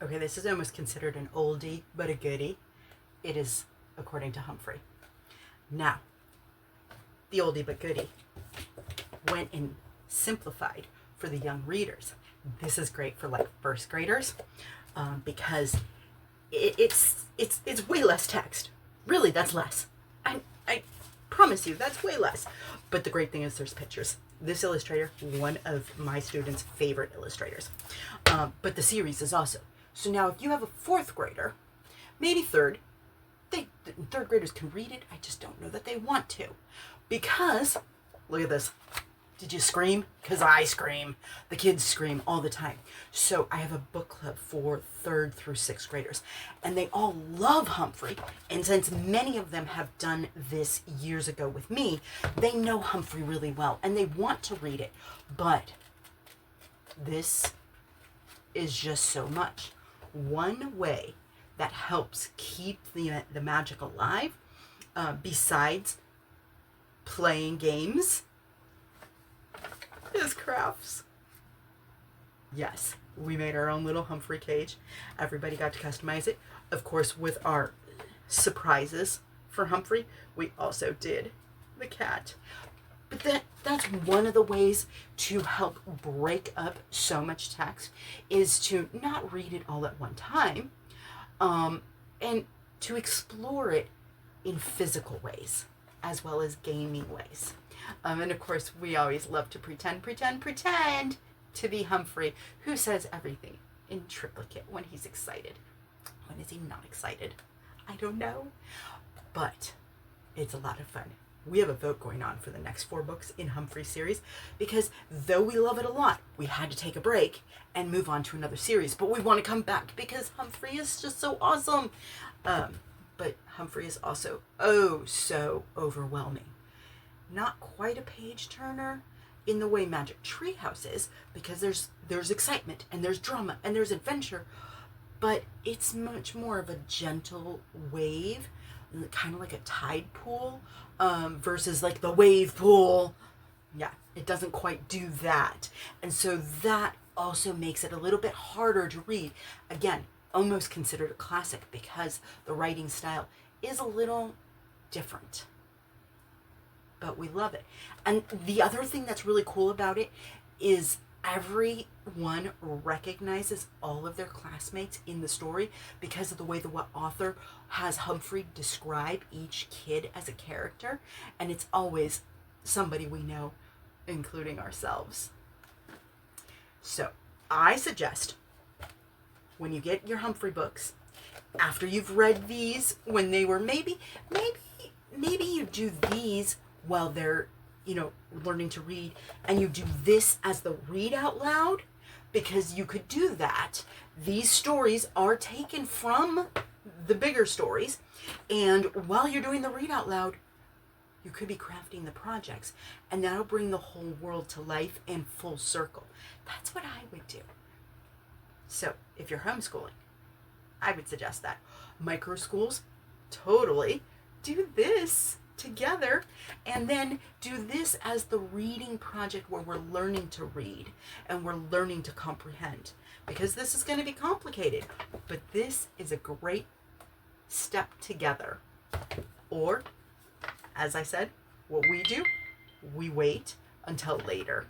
Okay, this is almost considered an oldie but a goodie. It is, according to Humphrey. Now, the oldie but goodie went and simplified for the young readers. This is great for like first graders because it's way less text. Really, that's less. I promise you, that's way less. But the great thing is there's pictures. This illustrator, one of my students' favorite illustrators. But the series is awesome. So now if you have a fourth grader, maybe third graders can read it. I just don't know that they want to. Because, look at this. Did you scream? Because I scream. The kids scream all the time. So I have a book club for third through sixth graders. And they all love Humphrey. And since many of them have done this years ago with me, they know Humphrey really well. And they want to read it. But this is just so much. One way that helps keep the magic alive, besides playing games, is crafts. Yes, we made our own little Humphrey cage. Everybody got to customize it. Of course, with our surprises for Humphrey, we also did the cat. But that's one of the ways to help break up so much text, is to not read it all at one time, and to explore it in physical ways as well as gaming ways. And of course, we always love to pretend to be Humphrey, who says everything in triplicate when he's excited. When is he not excited? I don't know. But it's a lot of fun. We have a vote going on for the next 4 books in Humphrey's series, because though we love it a lot, we had to take a break and move on to another series. But we want to come back because Humphrey is just so awesome. But Humphrey is also oh so overwhelming. Not quite a page turner in the way Magic Treehouse is, because there's excitement and there's drama and there's adventure, but it's much more of a gentle wave, kind of like a tide pool, versus like the wave pool. Yeah, it doesn't quite do that. And so that also makes it a little bit harder to read. Again, almost considered a classic because the writing style is a little different. But we love it. And the other thing that's really cool about it is everyone recognizes all of their classmates in the story because of the way the author has Humphrey describe each kid as a character. And it's always somebody we know, including ourselves. So I suggest when you get your Humphrey books, after you've read these, when they were maybe you do these while they're, learning to read, and you do this as the read out loud, because you could do that. These stories are taken from the bigger stories, and while you're doing the read out loud, you could be crafting the projects, and that'll bring the whole world to life and full circle. That's what I would do. So if you're homeschooling, I would suggest that. Micro schools, totally do this together, and then do this as the reading project where we're learning to read and we're learning to comprehend, because this is going to be complicated, but this is a great step together. Or, as I said, what we do, we wait until later.